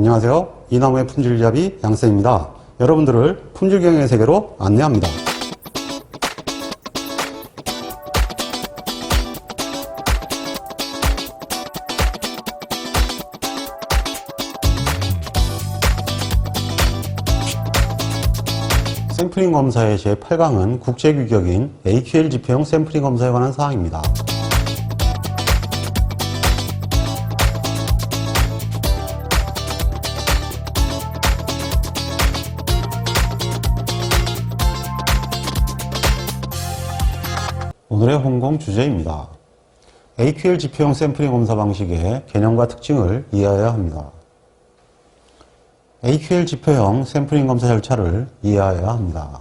안녕하세요. 이나무의 품질잡이 양쌤입니다. 여러분들을 품질경영의 세계로 안내합니다. 샘플링 검사의 제8강은 국제규격인 AQL 지표형 샘플링 검사에 관한 사항입니다. 오늘의 홍공 주제입니다. AQL 지표형 샘플링 검사 방식의 개념과 특징을 이해해야 합니다. AQL 지표형 샘플링 검사 절차를 이해해야 합니다.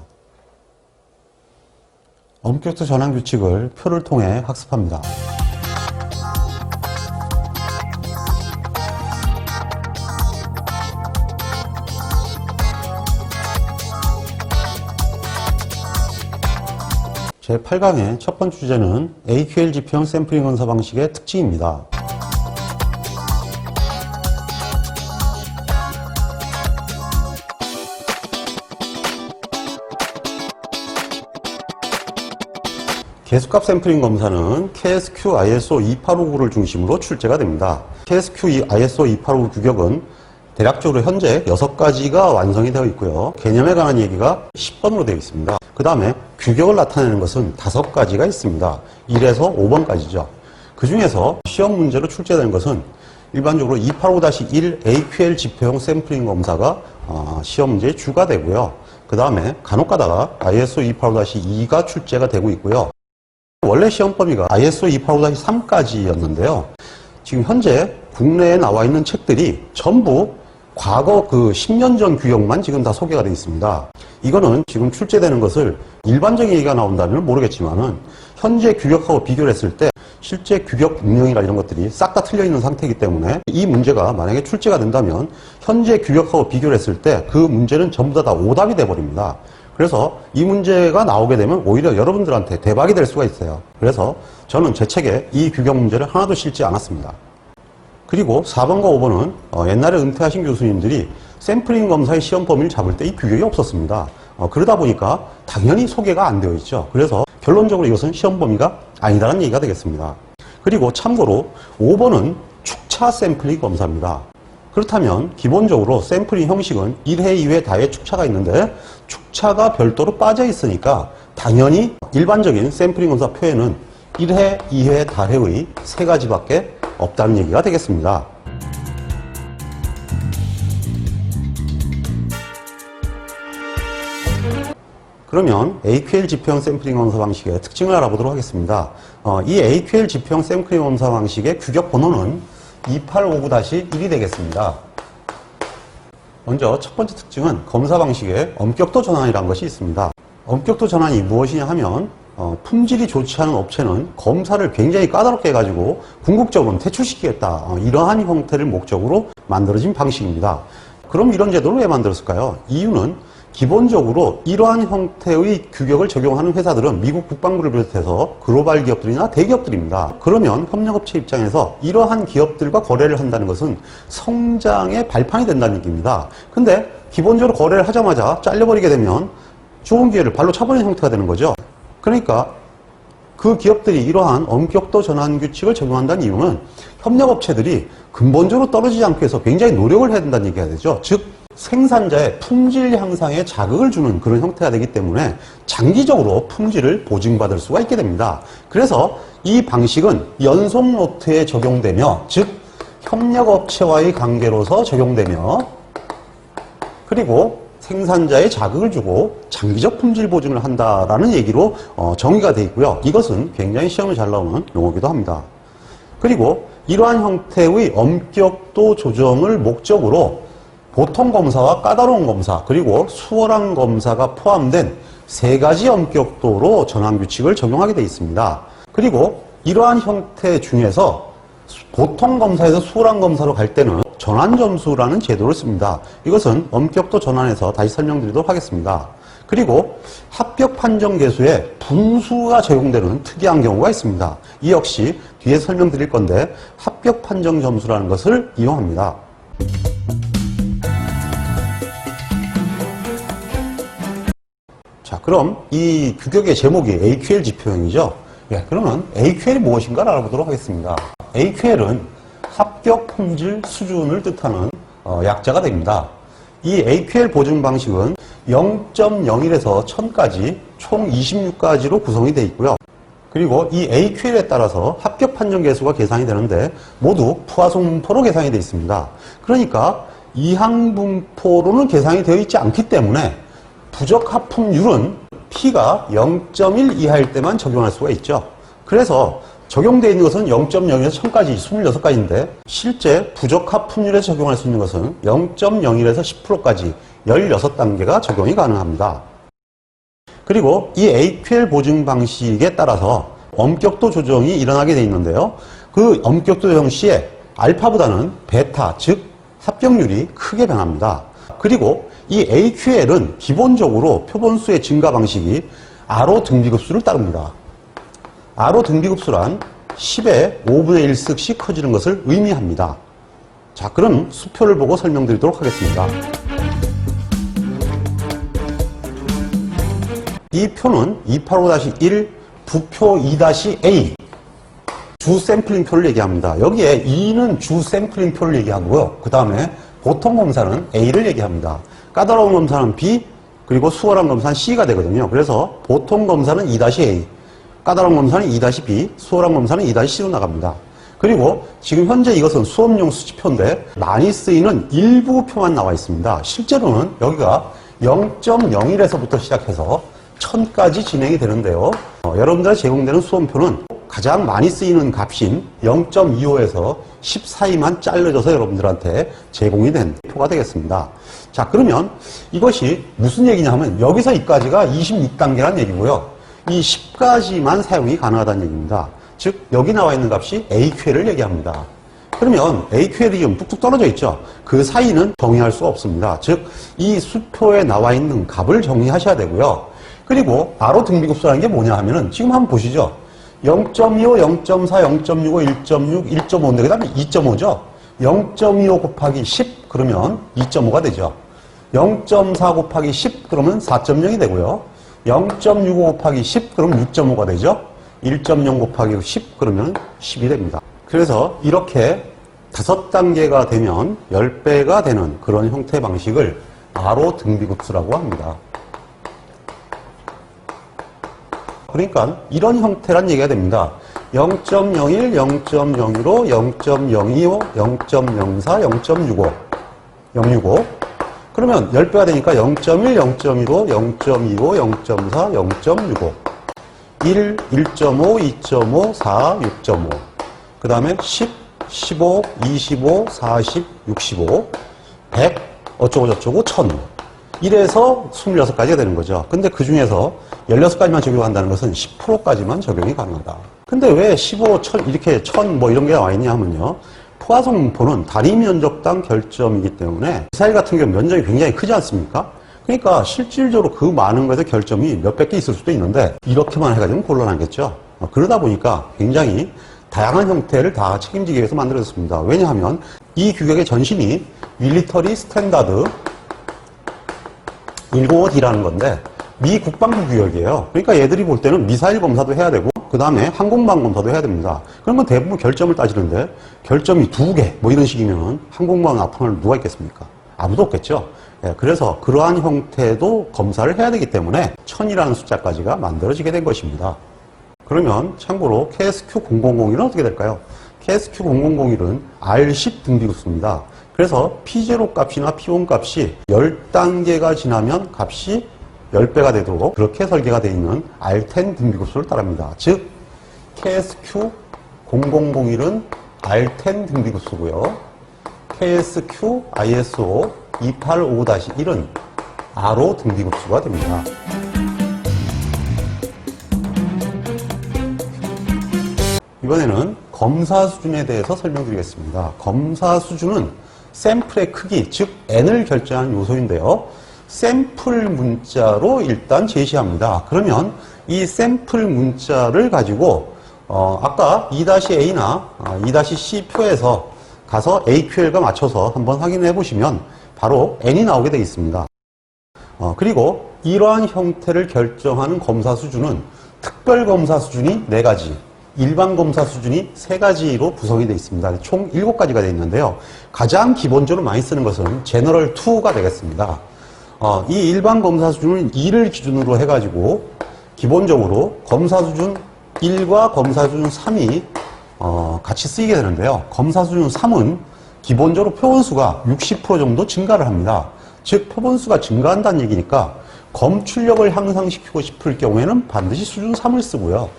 엄격도 전환 규칙을 표를 통해 학습합니다. 제8강의 첫 번째 주제는 AQL 지표형 샘플링 검사 방식의 특징입니다. 개수값 샘플링 검사는 KSQ ISO 2859를 중심으로 출제가 됩니다. KSQ ISO 2859 규격은 대략적으로 현재 6가지가 완성이 되어 있고요. 개념에 관한 얘기가 10번으로 되어 있습니다. 그 다음에 규격을 나타내는 것은 5가지가 있습니다. 1에서 5번까지죠. 그 중에서 시험 문제로 출제되는 것은 일반적으로 285-1 AQL 지표형 샘플링 검사가 시험 문제의 주가 되고요. 그 다음에 간혹 가다가 ISO 285-2가 출제가 되고 있고요. 원래 시험 범위가 ISO 285-3까지였는데요. 지금 현재 국내에 나와 있는 책들이 전부 과거 그 10년 전 규격만 지금 다 소개가 되어 있습니다. 이거는 지금 출제되는 것을 일반적인 얘기가 나온다면 모르겠지만은 현재 규격하고 비교를 했을 때 실제 규격 운영이나 이런 것들이 싹 다 틀려 있는 상태이기 때문에 이 문제가 만약에 출제가 된다면 현재 규격하고 비교를 했을 때 그 문제는 전부 다 오답이 돼 버립니다. 그래서 이 문제가 나오게 되면 오히려 여러분들한테 대박이 될 수가 있어요. 그래서 저는 제 책에 이 규격 문제를 하나도 실지 않았습니다. 그리고 4번과 5번은 옛날에 은퇴하신 교수님들이 샘플링 검사의 시험 범위를 잡을 때 이 규격이 없었습니다. 그러다 보니까 당연히 소개가 안 되어 있죠. 그래서 결론적으로 이것은 시험 범위가 아니다라는 얘기가 되겠습니다. 그리고 참고로 5번은 축차 샘플링 검사입니다. 그렇다면 기본적으로 샘플링 형식은 1회, 2회, 다회 축차가 있는데 축차가 별도로 빠져 있으니까 당연히 일반적인 샘플링 검사 표에는 1회, 2회, 다회의 3가지밖에 없다는 얘기가 되겠습니다. 그러면 AQL 지표형 샘플링 검사 방식의 특징을 알아보도록 하겠습니다. 이 AQL 지표형 샘플링 검사 방식의 규격 번호는 2859-1이 되겠습니다. 먼저 첫 번째 특징은 검사 방식의 엄격도 전환이라는 것이 있습니다. 엄격도 전환이 무엇이냐 하면 품질이 좋지 않은 업체는 검사를 굉장히 까다롭게 해가지고 궁극적으로는 퇴출시키겠다, 이러한 형태를 목적으로 만들어진 방식입니다. 그럼 이런 제도를 왜 만들었을까요? 이유는 기본적으로 이러한 형태의 규격을 적용하는 회사들은 미국 국방부를 비롯해서 글로벌 기업들이나 대기업들입니다. 그러면 협력업체 입장에서 이러한 기업들과 거래를 한다는 것은 성장의 발판이 된다는 얘기입니다. 근데 기본적으로 거래를 하자마자 잘려버리게 되면 좋은 기회를 발로 차버리는 형태가 되는 거죠. 그러니까 그 기업들이 이러한 엄격도 전환 규칙을 적용한다는 이유는 협력업체들이 근본적으로 떨어지지 않기 위해서 굉장히 노력을 해야 된다는 얘기가 되죠. 즉 생산자의 품질 향상에 자극을 주는 그런 형태가 되기 때문에 장기적으로 품질을 보증받을 수가 있게 됩니다. 그래서 이 방식은 연속 노트에 적용되며, 즉 협력업체와의 관계로서 적용되며, 그리고 생산자의 자극을 주고 장기적 품질 보증을 한다라는 얘기로 정의가 되어 있고요. 이것은 굉장히 시험에 잘 나오는 용어이기도 합니다. 그리고 이러한 형태의 엄격도 조정을 목적으로 보통 검사와 까다로운 검사, 그리고 수월한 검사가 포함된 3가지 엄격도로 전환 규칙을 적용하게 되어 있습니다. 그리고 이러한 형태 중에서 보통 검사에서 수월한 검사로 갈 때는 전환 점수라는 제도를 씁니다. 이것은 엄격도 전환에서 다시 설명드리도록 하겠습니다. 그리고 합격 판정 계수에 분수가 적용되는 특이한 경우가 있습니다. 이 역시 뒤에 설명드릴 건데 합격 판정 점수라는 것을 이용합니다. 자, 그럼 이 규격의 제목이 AQL 지표형이죠. 예, 그러면 AQL이 무엇인가를 알아보도록 하겠습니다. AQL은 합격 품질 수준을 뜻하는 약자가 됩니다. 이 AQL 보증 방식은 0.01에서 1000까지 총 26가지로 구성이 되어 있고요. 그리고 이 AQL에 따라서 합격 판정 개수가 계산이 되는데 모두 푸화송분포로 계산이 되어 있습니다. 그러니까 이항분포로는 계산이 되어 있지 않기 때문에 부적합품률은 P가 0.1 이하일 때만 적용할 수가 있죠. 그래서 적용되어 있는 것은 0.0에서 1000까지 26가지인데 실제 부적합품률에 적용할 수 있는 것은 0.01에서 10%까지 16단계가 적용이 가능합니다. 그리고 이 AQL 보증 방식에 따라서 엄격도 조정이 일어나게 되어 있는데요. 그 엄격도 조정 시에 알파보다는 베타, 즉 합격률이 크게 변합니다. 그리고 이 AQL은 기본적으로 표본수의 증가 방식이 RO 등비급수를 따릅니다. RO 등비급수란 10의 5분의 1씩씩 커지는 것을 의미합니다. 자, 그럼 수표를 보고 설명드리도록 하겠습니다. 이 표는 285-1 부표 2-A 주 샘플링표를 얘기합니다. 여기에 2는 주 샘플링표를 얘기하고요. 그 다음에 보통 검사는 A를 얘기합니다. 까다로운 검사는 B, 그리고 수월한 검사는 C가 되거든요. 그래서 보통 검사는 2-A, 까다로운 검사는 2-B, 수월한 검사는 2-C로 나갑니다. 그리고 지금 현재 이것은 수업용 수치표인데 많이 쓰이는 일부 표만 나와 있습니다. 실제로는 여기가 0.01에서부터 시작해서 1000까지 진행이 되는데요. 여러분들에 제공되는 수험표는 가장 많이 쓰이는 값인 0.25에서 10 사이만 잘라져서 여러분들한테 제공이 된 표가 되겠습니다. 자, 그러면 이것이 무슨 얘기냐 하면 여기서 이까지가 26단계란 얘기고요. 이 10까지만 사용이 가능하다는 얘기입니다. 즉 여기 나와 있는 값이 AQL을 얘기합니다. 그러면 AQL이 지금 뚝뚝 떨어져 있죠. 그 사이는 정의할 수 없습니다. 즉 이 수표에 나와 있는 값을 정의하셔야 되고요. 그리고 RO 등비급수라는 게 뭐냐 하면은 지금 한번 보시죠. 0.25, 0.4, 0.65, 1.6, 1.5인데 그 다음에 2.5죠. 0.25 곱하기 10 그러면 2.5가 되죠. 0.4 곱하기 10 그러면 4.0이 되고요. 0.65 곱하기 10 그러면 6.5가 되죠. 1.0 곱하기 10 그러면 10이 됩니다. 그래서 이렇게 5단계가 되면 10배가 되는 그런 형태 방식을 RO 등비급수라고 합니다. 그러니까 이런 형태란 얘기가 됩니다. 0.01, 0.01로 0.025, 0.04, 0.65, 065. 그러면 10배가 되니까 0.1, 0.15, 0.25, 0.4, 0.65. 1, 1.5, 2.5, 4, 6.5. 그 다음에 10, 15, 25, 40, 65, 100, 어쩌고저쩌고 1000. 이래서 26가지가 되는 거죠. 근데 그 중에서 16가지만 적용한다는 것은 10%까지만 적용이 가능하다. 근데 왜 15, 1000, 이렇게 1000 뭐 이런 게 나와 있냐 하면요. 포화송분포는 단위 면적당 결점이기 때문에 미사일 같은 경우 면적이 굉장히 크지 않습니까? 그러니까 실질적으로 그 많은 것의 결점이 몇백 개 있을 수도 있는데 이렇게만 해가지고 곤란하겠죠. 그러다 보니까 굉장히 다양한 형태를 다 책임지기 위해서 만들어졌습니다. 왜냐하면 이 규격의 전신이 밀리터리 스탠다드 105D라는 건데 미 국방부 규격이에요. 그러니까 얘들이 볼 때는 미사일 검사도 해야 되고 그 다음에 항공모함 검사도 해야 됩니다. 그러면 대부분 결점을 따지는데 결점이 2개 뭐 이런 식이면 항공모함 납품할 누가 있겠습니까? 아무도 없겠죠. 예, 그래서 그러한 형태도 검사를 해야 되기 때문에 1000이라는 숫자까지가 만들어지게 된 것입니다. 그러면 참고로 KSQ0001은 어떻게 될까요? KSQ0001은 R10 등비급수입니다. 그래서 P0 값이나 P1 값이 10단계가 지나면 값이 10배가 되도록 그렇게 설계가 되어 있는 R10 등비급수를 따릅니다. 즉 KSQ0001은 R10 등비급수고요. KSQ ISO 285-1은 RO 등비급수가 됩니다. 이번에는 검사 수준에 대해서 설명드리겠습니다. 검사 수준은 샘플의 크기, 즉 N을 결정하는 요소인데요. 샘플 문자로 일단 제시합니다. 그러면 이 샘플 문자를 가지고 아까 2-A나 2-C 표에서 가서 AQL과 맞춰서 한번 확인해 보시면 바로 N이 나오게 되어 있습니다. 그리고 이러한 형태를 결정하는 검사 수준은 특별검사 수준이 4가지, 일반검사 수준이 3가지로 구성이 되어 있습니다. 총 7가지가 되어 있는데요. 가장 기본적으로 많이 쓰는 것은 제너럴 2가 되겠습니다. 이 일반검사 수준은 2를 기준으로 해가지고 기본적으로 검사 수준 1과 검사 수준 3이 같이 쓰이게 되는데요. 검사 수준 3은 기본적으로 표본수가 60% 정도 증가를 합니다. 즉 표본수가 증가한다는 얘기니까 검출력을 향상시키고 싶을 경우에는 반드시 수준 3을 쓰고요.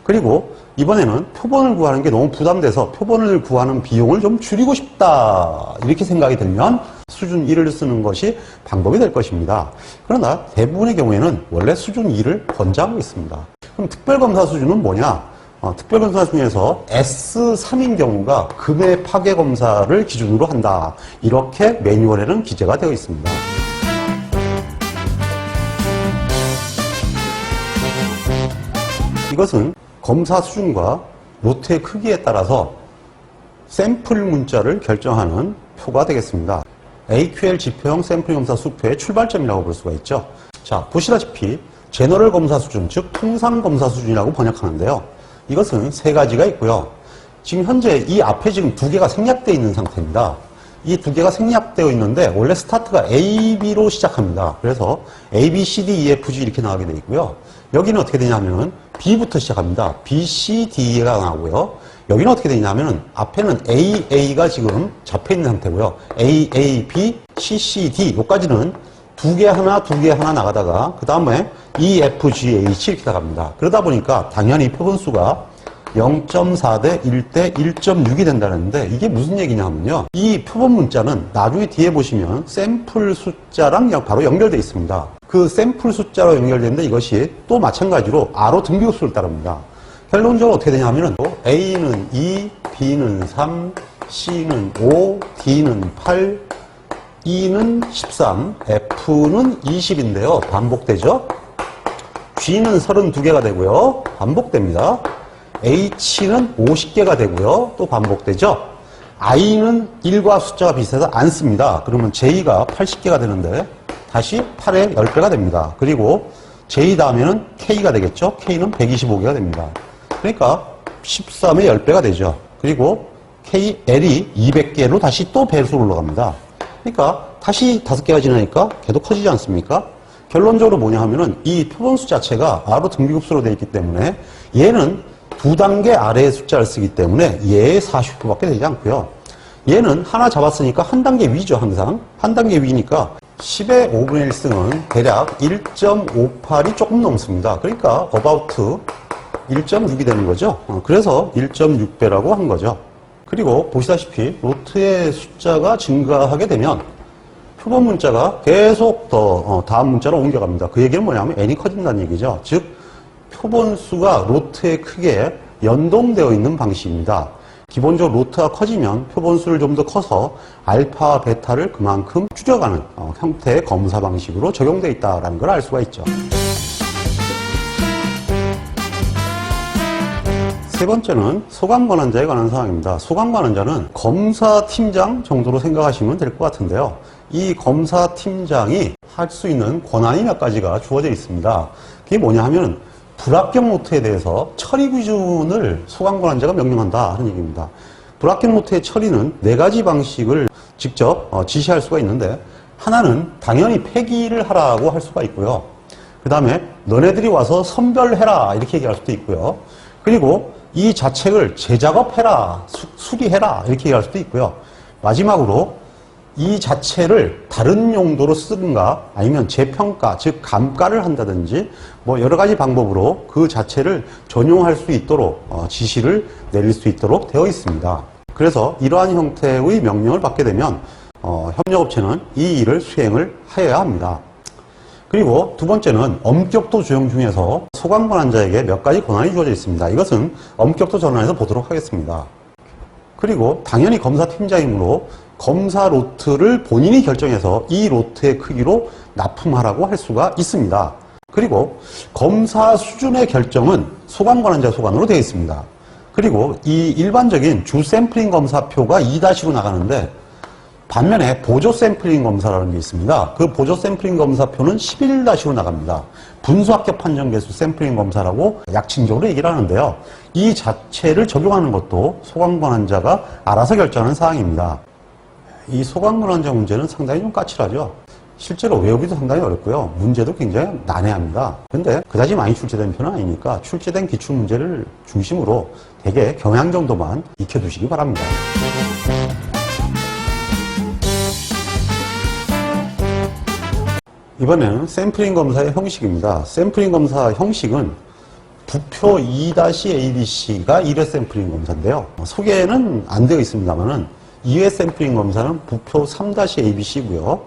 그리고 이번에는 표본을 구하는 게 너무 부담돼서 표본을 구하는 비용을 좀 줄이고 싶다 이렇게 생각이 들면 수준 1을 쓰는 것이 방법이 될 것입니다. 그러나 대부분의 경우에는 원래 수준 2를 권장하고 있습니다. 그럼 특별검사 수준은 뭐냐? 특별검사 중에서 S3인 경우가 금의 파괴 검사를 기준으로 한다. 이렇게 매뉴얼에는 기재가 되어 있습니다. 이것은 검사 수준과 로트의 크기에 따라서 샘플 문자를 결정하는 표가 되겠습니다. AQL 지표형 샘플 검사 수표의 출발점이라고 볼 수가 있죠. 자, 보시다시피 제너럴 검사 수준, 즉 통상 검사 수준이라고 번역하는데요. 이것은 3가지가 있고요. 지금 현재 이 앞에 지금 2개가 생략되어 있는 상태입니다. 이 2개가 생략되어 있는데 원래 스타트가 A, B로 시작합니다. 그래서 A, B, C, D, E, F, G 이렇게 나가게 되어 있고요. 여기는 어떻게 되냐면 B부터 시작합니다. B, C, D가 나오고요. 여기는 어떻게 되냐면 앞에는 A, A가 지금 잡혀있는 상태고요. A, A, B, C, C, D 요까지는 2개 하나 나가다가 그 다음에 E, F, G, H 이렇게 나갑니다. 그러다 보니까 당연히 표본수가 0.4 대 1 대 1.6이 된다는데 이게 무슨 얘기냐면요. 이 표본 문자는 나중에 뒤에 보시면 샘플 숫자랑 바로 연결되어 있습니다. 그 샘플 숫자로 연결되는데 이것이 또 마찬가지로 R호 등비급수를 따릅니다. 결론적으로 어떻게 되냐면은 A는 2, B는 3, C는 5, D는 8, E는 13, F는 20인데요. 반복되죠? G는 32개가 되고요. 반복됩니다. H는 50개가 되고요. 또 반복되죠? I는 1과 숫자가 비슷해서 안 씁니다. 그러면 J가 80개가 되는데 다시 8의 10배가 됩니다. 그리고 J 다음에는 K가 되겠죠? K는 125개가 됩니다. 그러니까 13의 10배가 되죠. 그리고 L이 200개로 다시 또 배수로 올라갑니다. 그러니까 다시 5개가 지나니까 걔도 커지지 않습니까? 결론적으로 뭐냐 하면은 이 표본수 자체가 R호 등비급수로 되어 있기 때문에 얘는 2단계 아래의 숫자를 쓰기 때문에 얘의 40%밖에 되지 않고요. 얘는 하나 잡았으니까 한 단계 위죠, 항상. 한 단계 위니까 10의 5분의 1승은 대략 1.58이 조금 넘습니다. 그러니까 about 1.6이 되는 거죠. 그래서 1.6배라고 한 거죠. 그리고 보시다시피 로트의 숫자가 증가하게 되면 표본 문자가 계속 더 다음 문자로 옮겨갑니다. 그 얘기는 뭐냐면 n이 커진다는 얘기죠. 즉 표본수가 로트의 크기에 연동되어 있는 방식입니다. 기본적으로 로트가 커지면 표본수를 좀 더 커서 알파와 베타를 그만큼 줄여가는 형태의 검사 방식으로 적용되어 있다는 걸 알 수가 있죠. 세 번째는 소관관원자에 관한 사항입니다. 소관관원자는 검사팀장 정도로 생각하시면 될 것 같은데요. 이 검사팀장이 할 수 있는 권한이 몇 가지가 주어져 있습니다. 그게 뭐냐 하면 불합격 노트에 대해서 처리 기준을 소관관원자가 명령한다 하는 얘기입니다. 불합격 노트의 처리는 4가지 방식을 직접 지시할 수가 있는데 하나는 당연히 폐기를 하라고 할 수가 있고요. 그 다음에 너네들이 와서 선별해라 이렇게 얘기할 수도 있고요. 그리고 이 자책을 재작업해라, 수리해라 이렇게 얘기할 수도 있고요. 마지막으로 이 자체를 다른 용도로 쓰든가 아니면 재평가, 즉 감가를 한다든지 뭐 여러 가지 방법으로 그 자체를 전용할 수 있도록 지시를 내릴 수 있도록 되어 있습니다. 그래서 이러한 형태의 명령을 받게 되면 협력업체는 이 일을 수행을 하여야 합니다. 그리고 두 번째는 엄격도 조정 중에서 소관관원자에게 몇 가지 권한이 주어져 있습니다. 이것은 엄격도 전환해서 보도록 하겠습니다. 그리고 당연히 검사팀장이므로 검사 로트를 본인이 결정해서 이 로트의 크기로 납품하라고 할 수가 있습니다. 그리고 검사 수준의 결정은 소관관원자 소관으로 되어 있습니다. 그리고 이 일반적인 주 샘플링 검사표가 2-로 나가는데 반면에 보조 샘플링 검사라는 게 있습니다. 그 보조 샘플링 검사표는 11-로 나갑니다. 분수 합격 판정 개수 샘플링 검사라고 약칭적으로 얘기를 하는데요. 이 자체를 적용하는 것도 소강권 환자가 알아서 결정하는 사항입니다. 이 소강권 환자 문제는 상당히 좀 까칠하죠. 실제로 외우기도 상당히 어렵고요. 문제도 굉장히 난해합니다. 근데 그다지 많이 출제된 편은 아니니까 출제된 기출문제를 중심으로 대개 경향 정도만 익혀두시기 바랍니다. 이번에는 샘플링 검사의 형식입니다. 샘플링 검사 형식은 부표 2-ABC가 1회 샘플링 검사인데요. 소개는 안 되어 있습니다만은 2회 샘플링 검사는 부표 3-ABC고요.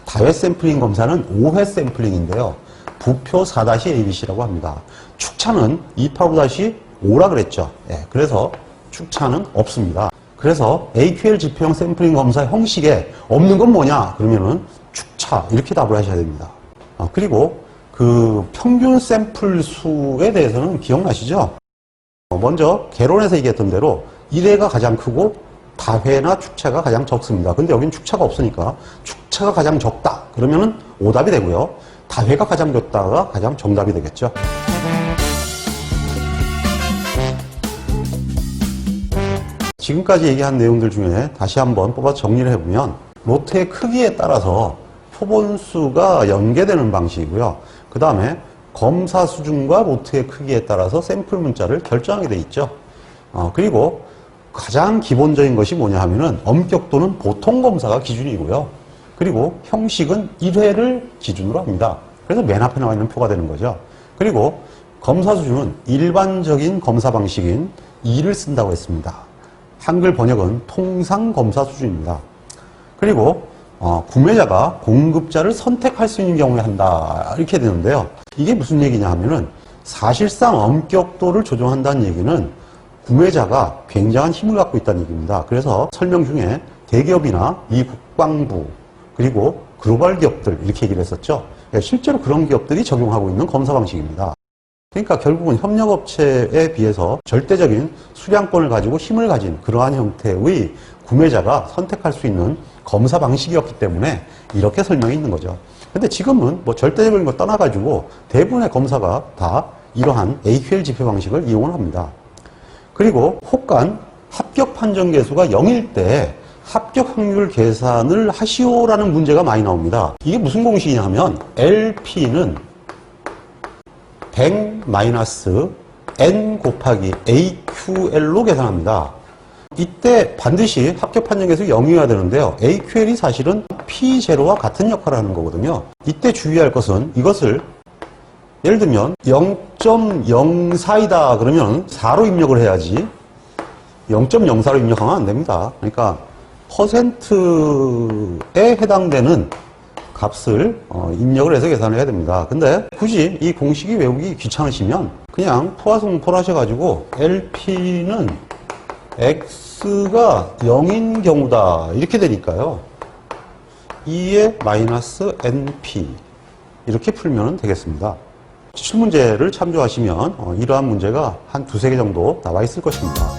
다회 샘플링 검사는 5회 샘플링인데요. 부표 4-ABC라고 합니다. 축차는 285-5라 그랬죠. 예, 그래서 축차는 없습니다. 그래서 AQL 지표형 샘플링 검사 형식에 없는 건 뭐냐? 그러면은 축차 이렇게 답을 하셔야 됩니다. 그리고 그 평균 샘플 수에 대해서는 기억나시죠? 먼저 개론에서 얘기했던 대로 1회가 가장 크고 다회나 축차가 가장 적습니다. 근데 여긴 축차가 없으니까 축차가 가장 적다 그러면은 오답이 되고요. 다회가 가장 적다가 가장 정답이 되겠죠. 지금까지 얘기한 내용들 중에 다시 한번 뽑아 정리를 해보면 로트의 크기에 따라서 표본수가 연계되는 방식이고요. 그 다음에 검사 수준과 로트의 크기에 따라서 샘플 문자를 결정하게 돼 있죠. 그리고 가장 기본적인 것이 뭐냐 하면은 엄격도는 보통 검사가 기준이고요. 그리고 형식은 1회를 기준으로 합니다. 그래서 맨 앞에 나와 있는 표가 되는 거죠. 그리고 검사 수준은 일반적인 검사 방식인 2를 쓴다고 했습니다. 한글 번역은 통상 검사 수준입니다. 그리고 구매자가 공급자를 선택할 수 있는 경우에 한다 이렇게 되는데요. 이게 무슨 얘기냐 하면은 사실상 엄격도를 조정한다는 얘기는 구매자가 굉장한 힘을 갖고 있다는 얘기입니다. 그래서 설명 중에 대기업이나 미 국방부 그리고 글로벌 기업들 이렇게 얘기를 했었죠. 실제로 그런 기업들이 적용하고 있는 검사 방식입니다. 그러니까 결국은 협력업체에 비해서 절대적인 수량권을 가지고 힘을 가진 그러한 형태의 구매자가 선택할 수 있는 검사 방식이었기 때문에 이렇게 설명이 있는 거죠. 근데 지금은 뭐 절대적인 걸 떠나가지고 대부분의 검사가 다 이러한 AQL 지표 방식을 이용을 합니다. 그리고 혹간 합격 판정 개수가 0일 때 합격 확률 계산을 하시오라는 문제가 많이 나옵니다. 이게 무슨 공식이냐 하면 LP는 100-N 곱하기 AQL로 계산합니다. 이때 반드시 합격 판정 개수 0이어야 되는데요. AQL이 사실은 P0와 같은 역할을 하는 거거든요. 이때 주의할 것은 이것을 예를 들면 0.04이다 그러면 4로 입력을 해야지 0.04로 입력하면 안 됩니다. 그러니까 퍼센트에 해당되는 값을 입력을 해서 계산을 해야 됩니다. 근데 굳이 이 공식이 외우기 귀찮으시면 그냥 포화승포를 하셔가지고 LP는 X가 0인 경우다 이렇게 되니까요. 2의 마이너스 NP 이렇게 풀면 되겠습니다. 기출문제를 참조하시면 이러한 문제가 한 두세 개 정도 나와 있을 것입니다.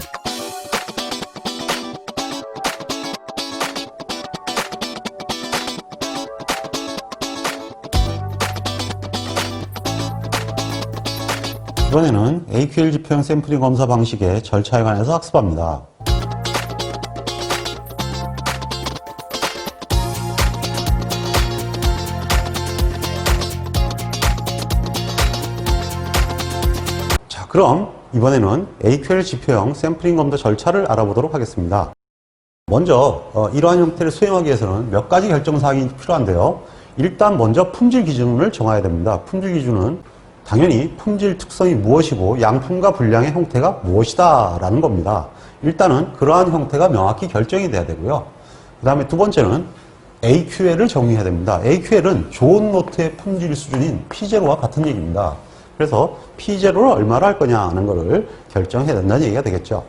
이번에는 AQL 지표형 샘플링 검사 방식의 절차에 관해서 학습합니다. 자, 그럼 이번에는 AQL 지표형 샘플링 검사 절차를 알아보도록 하겠습니다. 먼저 이러한 형태를 수행하기 위해서는 몇 가지 결정사항이 필요한데요. 일단 먼저 품질 기준을 정해야 됩니다. 품질 기준은 당연히 품질 특성이 무엇이고 양품과 분량의 형태가 무엇이다 라는 겁니다. 일단은 그러한 형태가 명확히 결정이 돼야 되고요. 그 다음에 두 번째는 AQL을 정의해야 됩니다. AQL은 좋은 노트의 품질 수준인 P0와 같은 얘기입니다. 그래서 P0를 얼마로 할 거냐 하는 것을 결정해야 된다는 얘기가 되겠죠.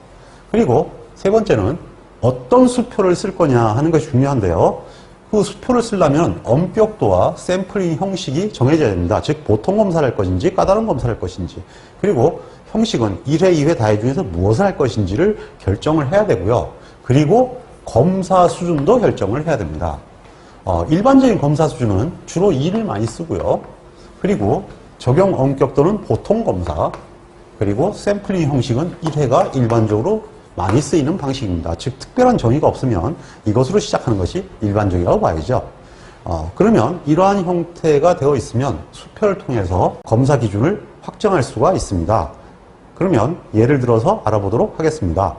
그리고 세 번째는 어떤 수표를 쓸 거냐 하는 것이 중요한데요. 그 수표를 쓰려면 엄격도와 샘플링 형식이 정해져야 됩니다. 즉 보통 검사를 할 것인지 까다로운 검사를 할 것인지 그리고 형식은 1회, 2회 다회 중에서 무엇을 할 것인지를 결정을 해야 되고요. 그리고 검사 수준도 결정을 해야 됩니다. 일반적인 검사 수준은 주로 2를 많이 쓰고요. 그리고 적용 엄격도는 보통 검사, 그리고 샘플링 형식은 1회가 일반적으로 많이 쓰이는 방식입니다. 즉 특별한 정의가 없으면 이것으로 시작하는 것이 일반적이라고 봐야죠. 그러면 이러한 형태가 되어 있으면 수표를 통해서 검사 기준을 확정할 수가 있습니다. 그러면 예를 들어서 알아보도록 하겠습니다.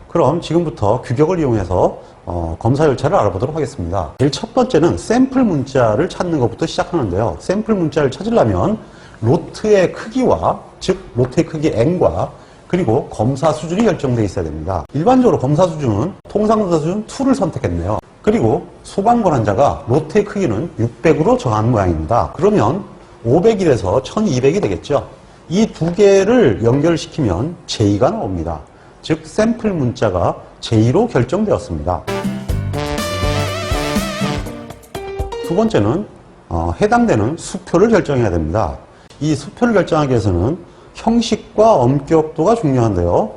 그럼 지금부터 규격을 이용해서 검사 절차를 알아보도록 하겠습니다. 제일 첫 번째는 샘플 문자를 찾는 것부터 시작하는데요. 샘플 문자를 찾으려면 로트의 크기와, 즉 로트의 크기 n과 그리고 검사 수준이 결정되어 있어야 됩니다. 일반적으로 검사 수준은 통상검사 수준 2를 선택했네요. 그리고 소관 권한자가 로트의 크기는 600으로 정한 모양입니다. 그러면 500일에서 1200이 되겠죠. 이 두 개를 연결시키면 j2가 나옵니다. 즉 샘플 문자가 j2로 결정되었습니다. 두 번째는 해당되는 수표를 결정해야 됩니다. 이 수표를 결정하기 위해서는 형식과 엄격도가 중요한데요.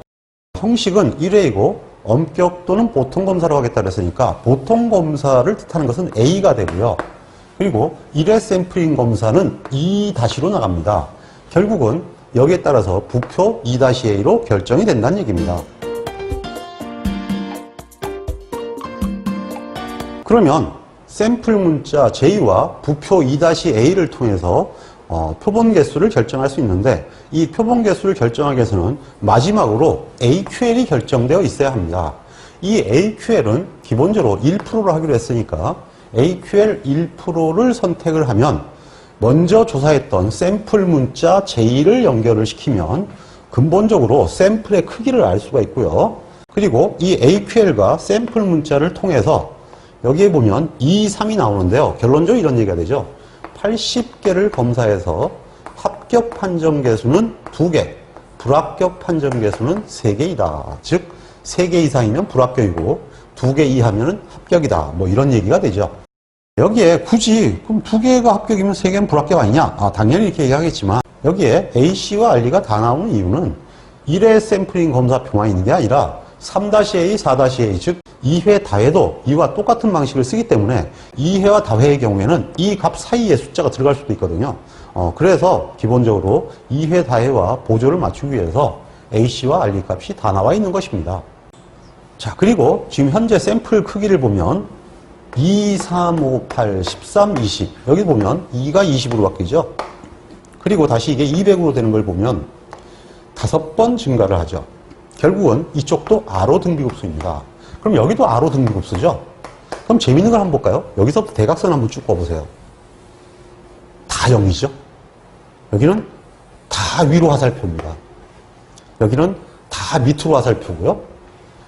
형식은 1회이고 엄격도는 보통검사로 하겠다 그랬으니까 보통검사를 뜻하는 것은 A가 되고요. 그리고 1회 샘플링 검사는 2-로 나갑니다. 결국은 여기에 따라서 부표 2-A로 결정이 된다는 얘기입니다. 그러면 샘플 문자 J와 부표 2-A를 통해서 표본 개수를 결정할 수 있는데 이 표본 개수를 결정하기 위해서는 마지막으로 AQL이 결정되어 있어야 합니다. 이 AQL은 기본적으로 1%로 하기로 했으니까 AQL 1%를 선택을 하면 먼저 조사했던 샘플 문자 J를 연결을 시키면 근본적으로 샘플의 크기를 알 수가 있고요. 그리고 이 AQL과 샘플 문자를 통해서 여기에 보면 2, 3이 나오는데요. 결론적으로 이런 얘기가 되죠. 80개를 검사해서 합격 판정 개수는 2개, 불합격 판정 개수는 3개이다. 즉 3개 이상이면 불합격이고 2개 이하면 합격이다. 뭐 이런 얘기가 되죠. 여기에 굳이 그럼 2개가 합격이면 3개는 불합격 아니냐? 당연히 이렇게 얘기하겠지만 여기에 A씨와 R가 다 나오는 이유는 1회 샘플링 검사표만 있는 게 아니라 3-A, 4-A, 즉 2회 다해도 이와 똑같은 방식을 쓰기 때문에 2회와 다회의 경우에는 이 값 사이에 숫자가 들어갈 수도 있거든요. 그래서 기본적으로 2회 다해와 보조를 맞추기 위해서 A씨와 RD 값이 다 나와 있는 것입니다. 자, 그리고 지금 현재 샘플 크기를 보면 2, 3, 5, 8, 13, 20 여기 보면 2가 20으로 바뀌죠. 그리고 다시 이게 200으로 되는 걸 보면 5번 증가를 하죠. 결국은 이쪽도 R호 등비급수입니다. 그럼 여기도 R호 등비급수죠? 그럼 재밌는 걸 한번 볼까요? 여기서부터 대각선 한번 쭉 꺼보세요. 다 0이죠? 여기는 다 위로 화살표입니다. 여기는 다 밑으로 화살표고요.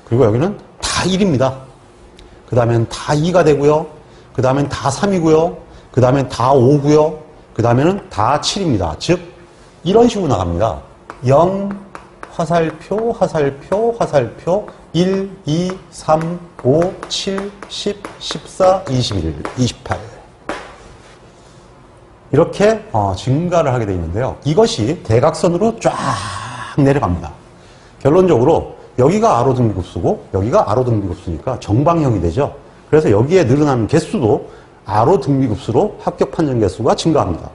그리고 여기는 다 1입니다. 그 다음엔 다 2가 되고요. 그 다음엔 다 3이고요. 그 다음엔 다 5고요. 그 다음에는 다 7입니다. 즉 이런 식으로 나갑니다. 0, 화살표, 화살표, 화살표, 1, 2, 3, 5, 7, 10, 14, 21, 28 이렇게 증가를 하게 되어 있는데요. 이것이 대각선으로 쫙 내려갑니다. 결론적으로 여기가 R호 등비급수고 여기가 R호 등비급수니까 정방형이 되죠. 그래서 여기에 늘어나는 개수도 R호 등비급수로 합격 판정 개수가 증가합니다.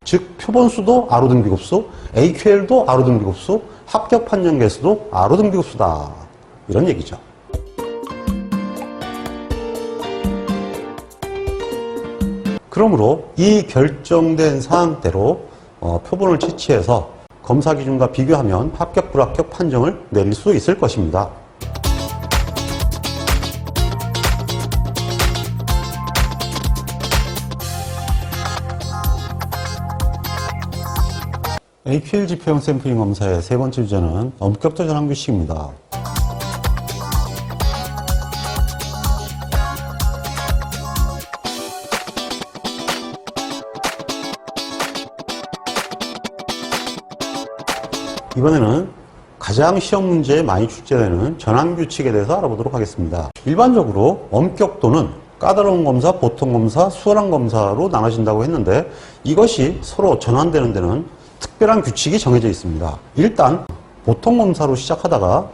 즉 표본수도 R호 등비급수, AQL도 R호 등비급수, 합격 판정 개수도 R호 등비급수다. 이런 얘기죠. 그러므로 이 결정된 사항대로 표본을 채취해서 검사 기준과 비교하면 합격, 불합격 판정을 내릴 수 있을 것입니다. AQL 지표형 샘플링 검사의 세 번째 주제는 엄격도 전환 규칙입니다. 이번에는 가장 시험 문제에 많이 출제되는 전환 규칙에 대해서 알아보도록 하겠습니다. 일반적으로 엄격도는 까다로운 검사, 보통 검사, 수월한 검사로 나눠진다고 했는데 이것이 서로 전환되는 데는 특별한 규칙이 정해져 있습니다. 일단 보통 검사로 시작하다가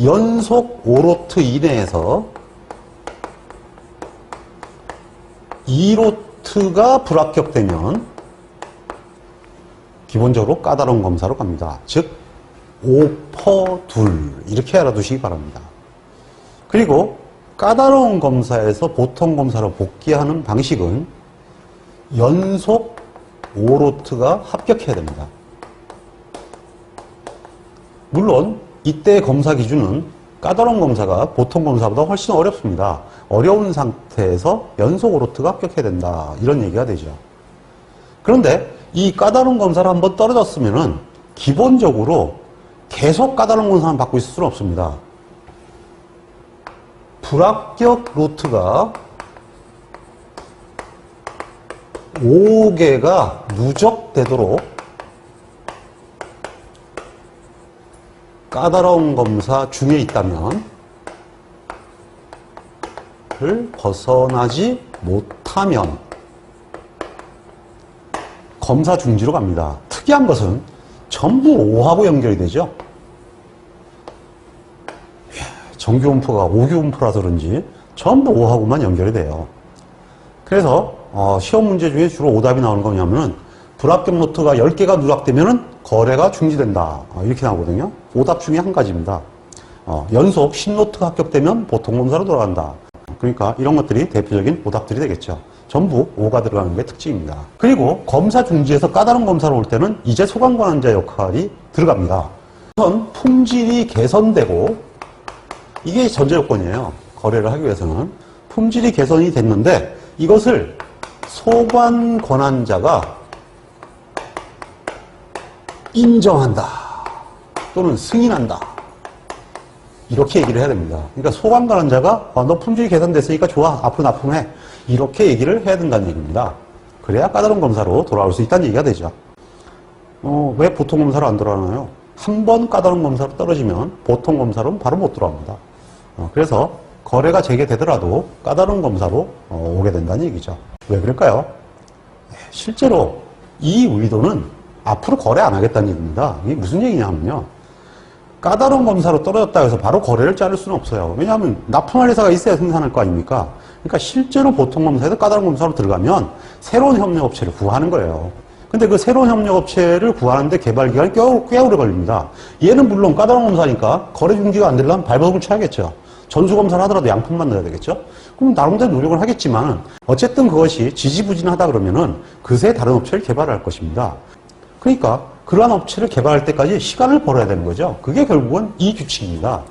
연속 5로트 이내에서 2로트가 불합격되면 기본적으로 까다로운 검사로 갑니다. 즉 5퍼 둘 이렇게 알아두시기 바랍니다. 그리고 까다로운 검사에서 보통 검사로 복귀하는 방식은 연속 5로트가 합격해야 됩니다. 물론 이때 검사 기준은 까다로운 검사가 보통 검사보다 훨씬 어렵습니다. 어려운 상태에서 연속 5로트가 합격해야 된다 이런 얘기가 되죠. 그런데 이 까다로운 검사를 한번 떨어졌으면은 기본적으로 계속 까다로운 검사만 받고 있을 수는 없습니다. 불합격 로트가 5개가 누적되도록 까다로운 검사 중에 있다면 를 벗어나지 못하면 검사 중지로 갑니다. 특이한 것은 전부 5하고 연결이 되죠. 정규분포가 5교분포라서 그런지 전부 5하고만 연결이 돼요. 그래서 시험 문제 중에 주로 오답이 나오는 거냐면은 불합격 노트가 10개가 누락되면은 거래가 중지된다. 이렇게 나오거든요. 오답 중에 한 가지입니다. 연속 10노트가 합격되면 보통 검사로 돌아간다. 그러니까 이런 것들이 대표적인 오답들이 되겠죠. 전부 5가 들어가는 게 특징입니다. 그리고 검사 중지에서 까다로운 검사로 올 때는 이제 소관관한자 역할이 들어갑니다. 우선 품질이 개선되고 이게 전제 요건이에요. 거래를 하기 위해서는 품질이 개선이 됐는데 이것을 소관권한자가 인정한다 또는 승인한다 이렇게 얘기를 해야 됩니다. 그러니까 소관권한자가 너 품질이 개선됐으니까 좋아 앞으로 납품해 이렇게 얘기를 해야 된다는 얘기입니다. 그래야 까다로운 검사로 돌아올 수 있다는 얘기가 되죠. 왜 보통 검사로 안 돌아가나요? 한 번 까다로운 검사로 떨어지면 보통 검사로는 바로 못 돌아옵니다. 그래서 거래가 재개되더라도 까다로운 검사로 오게 된다는 얘기죠. 왜 그럴까요? 실제로 이 의도는 앞으로 거래 안 하겠다는 얘기입니다. 이게 무슨 얘기냐면요. 까다로운 검사로 떨어졌다 해서 바로 거래를 자를 수는 없어요. 왜냐하면 납품할 회사가 있어야 생산할 거 아닙니까? 그러니까 실제로 보통 검사에서 까다로운 검사로 들어가면 새로운 협력업체를 구하는 거예요. 근데 그 새로운 협력업체를 구하는데 개발 기간이 꽤 오래 걸립니다. 얘는 물론 까다로운 검사니까 거래 중지가 안 되려면 발버둥을 쳐야겠죠. 전수검사를 하더라도 양품만 넣어야 되겠죠? 그럼 나름대로 노력을 하겠지만 어쨌든 그것이 지지부진하다 그러면은 그새 다른 업체를 개발할 것입니다. 그러니까 그러한 업체를 개발할 때까지 시간을 벌어야 되는 거죠. 그게 결국은 이 규칙입니다.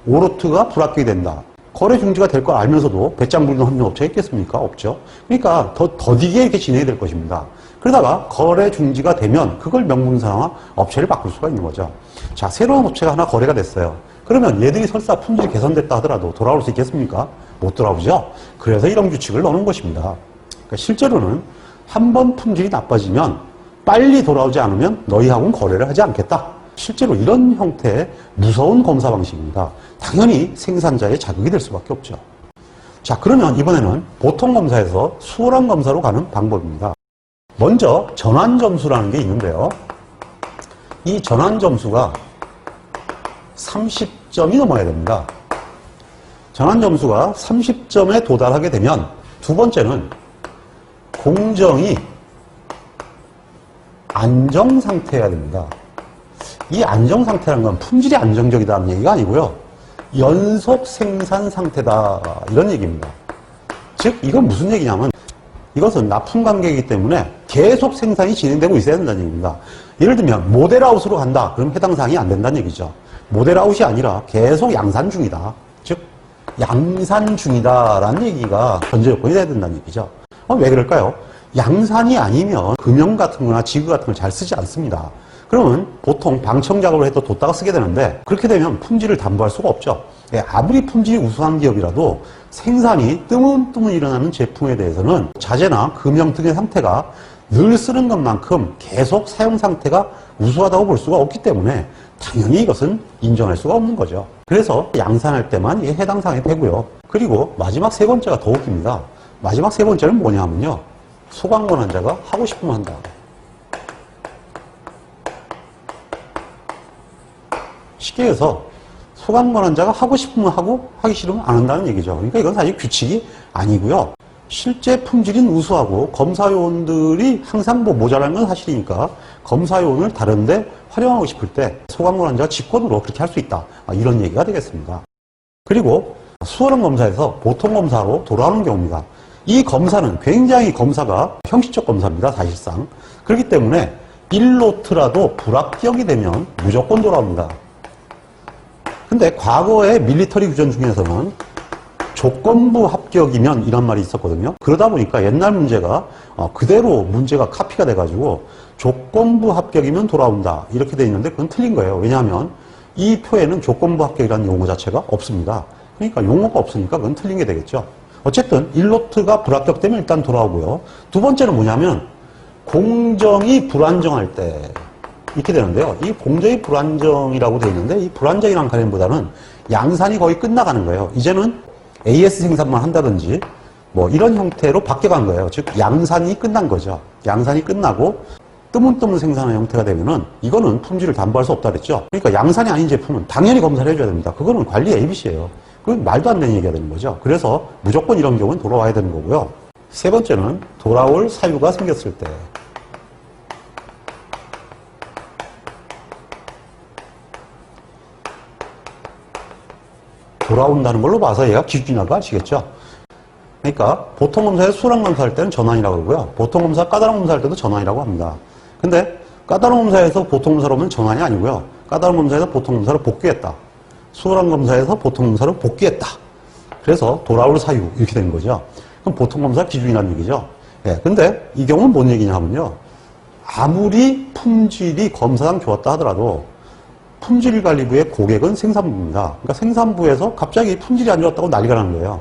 5로트가 불합격이 된다. 거래 중지가 될 걸 알면서도 배짱 부리는 협력업체가 있겠습니까? 없죠. 그러니까 더디게 이렇게 진행이 될 것입니다. 그러다가 거래 중지가 되면 그걸 명분상화 업체를 바꿀 수가 있는 거죠. 자, 새로운 업체가 하나 거래가 됐어요. 그러면 얘들이 설사 품질이 개선됐다 하더라도 돌아올 수 있겠습니까? 못 돌아오죠. 그래서 이런 규칙을 넣는 것입니다. 그러니까 실제로는 한 번 품질이 나빠지면 빨리 돌아오지 않으면 너희하고는 거래를 하지 않겠다. 실제로 이런 형태의 무서운 검사 방식입니다. 당연히 생산자의 자극이 될 수밖에 없죠. 자, 그러면 이번에는 보통 검사에서 수월한 검사로 가는 방법입니다. 먼저 전환점수라는 게 있는데요. 이 전환점수가 30점이 넘어야 됩니다. 전환점수가 30점에 도달하게 되면 두 번째는 공정이 안정상태여야 됩니다. 이 안정상태라는 건 품질이 안정적이다는 얘기가 아니고요. 연속 생산 상태다 이런 얘기입니다. 즉 이건 무슨 얘기냐면 이것은 납품 관계이기 때문에 계속 생산이 진행되고 있어야 된다는 얘기입니다. 예를 들면 모델아웃으로 간다. 그럼 해당 사항이 안 된다는 얘기죠. 모델아웃이 아니라 계속 양산 중이다. 즉 양산 중이다라는 얘기가 전제 요건이 돼야 된다는 얘기죠. 왜 그럴까요? 양산이 아니면 금형 같은 거나 지그 같은 걸 잘 쓰지 않습니다. 그러면 보통 방청 작업을 해도 뒀다가 쓰게 되는데 그렇게 되면 품질을 담보할 수가 없죠. 아무리 품질이 우수한 기업이라도 생산이 뜨문뜨문 일어나는 제품에 대해서는 자재나 금형 등의 상태가 늘 쓰는 것만큼 계속 사용 상태가 우수하다고 볼 수가 없기 때문에 당연히 이것은 인정할 수가 없는 거죠. 그래서 양산할 때만 이게 해당 사항이 되고요. 그리고 마지막 세 번째가 더 웃깁니다. 마지막 세 번째는 뭐냐 하면요. 소관권한자가 하고 싶으면 한다. 쉽게 해서 소강관 환자가 하고 싶으면 하고 하기 싫으면 안 한다는 얘기죠. 그러니까 이건 사실 규칙이 아니고요. 실제 품질은 우수하고 검사 요원들이 항상 뭐 모자라는 건 사실이니까 검사 요원을 다른데 활용하고 싶을 때 소강관 환자가 직권으로 그렇게 할 수 있다. 이런 얘기가 되겠습니다. 그리고 수월한 검사에서 보통 검사로 돌아오는 경우입니다. 이 검사는 굉장히 검사가 형식적 검사입니다. 사실상. 그렇기 때문에 1노트라도 불합격이 되면 무조건 돌아옵니다. 근데 과거의 밀리터리 규정 중에서는 조건부 합격이면 이런 말이 있었거든요. 그러다 보니까 옛날 문제가 그대로 문제가 카피가 돼가지고 조건부 합격이면 돌아온다 이렇게 돼 있는데 그건 틀린 거예요. 왜냐하면 이 표에는 조건부 합격이라는 용어 자체가 없습니다. 그러니까 용어가 없으니까 그건 틀린 게 되겠죠. 어쨌든 1노트가 불합격되면 일단 돌아오고요. 두 번째는 뭐냐면 공정이 불안정할 때 이렇게 되는데요. 이 공정이 불안정이라고 되어 있는데 이 불안정이라는概念보다는 양산이 거의 끝나가는 거예요. 이제는 AS 생산만 한다든지 뭐 이런 형태로 바뀌어간 거예요. 즉 양산이 끝난 거죠. 양산이 끝나고 뜨문뜨문 생산하는 형태가 되면은 이거는 품질을 담보할 수 없다 그랬죠. 그러니까 양산이 아닌 제품은 당연히 검사를 해줘야 됩니다. 그거는 관리 ABC예요. 그건 말도 안 되는 얘기가 되는 거죠. 그래서 무조건 이런 경우는 돌아와야 되는 거고요. 세 번째는 돌아올 사유가 생겼을 때. 돌아온다는 걸로 봐서 얘가 기준이라는 거 아시겠죠? 그러니까 보통 검사에서 수월한 검사할 때는 전환이라고 그러고요. 보통 검사, 까다로운 검사할 때도 전환이라고 합니다. 근데 까다로운 검사에서 보통 검사로 오면 전환이 아니고요. 까다로운 검사에서 보통 검사로 복귀했다. 수월한 검사에서 보통 검사로 복귀했다. 그래서 돌아올 사유 이렇게 된 거죠. 그럼 보통 검사 기준이라는 얘기죠. 예, 근데 이 경우는 뭔 얘기냐 하면요. 아무리 품질이 검사상 좋았다 하더라도 품질관리부의 고객은 생산부입니다. 그러니까 생산부에서 갑자기 품질이 안 좋았다고 난리가 나는 거예요.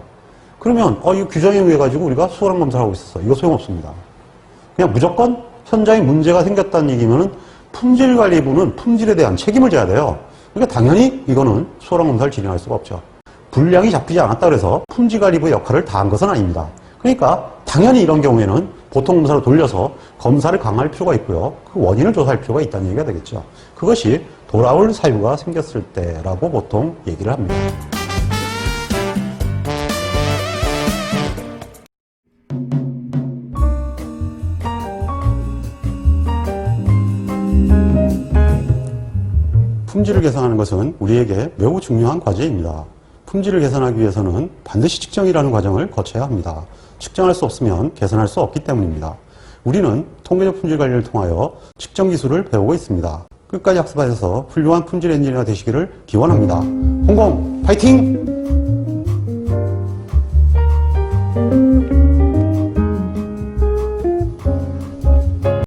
그러면 이거 규정에 의해 가지고 우리가 수월한 검사를 하고 있었어. 이거 소용없습니다. 그냥 무조건 현장에 문제가 생겼다는 얘기면은 품질관리부는 품질에 대한 책임을 져야 돼요. 그러니까 당연히 이거는 수월한 검사를 진행할 수가 없죠. 분량이 잡히지 않았다 그래서 품질관리부의 역할을 다한 것은 아닙니다. 그러니까 당연히 이런 경우에는 보통 검사로 돌려서 검사를 강화할 필요가 있고요. 그 원인을 조사할 필요가 있다는 얘기가 되겠죠. 그것이 돌아올 사유가 생겼을 때라고 보통 얘기를 합니다. 품질을 개선하는 것은 우리에게 매우 중요한 과제입니다. 품질을 개선하기 위해서는 반드시 측정이라는 과정을 거쳐야 합니다. 측정할 수 없으면 개선할 수 없기 때문입니다. 우리는 통계적 품질 관리를 통하여 측정 기술을 배우고 있습니다. 끝까지 학습하셔서 훌륭한 품질 엔지니어가 되시기를 기원합니다. 홍콩 파이팅!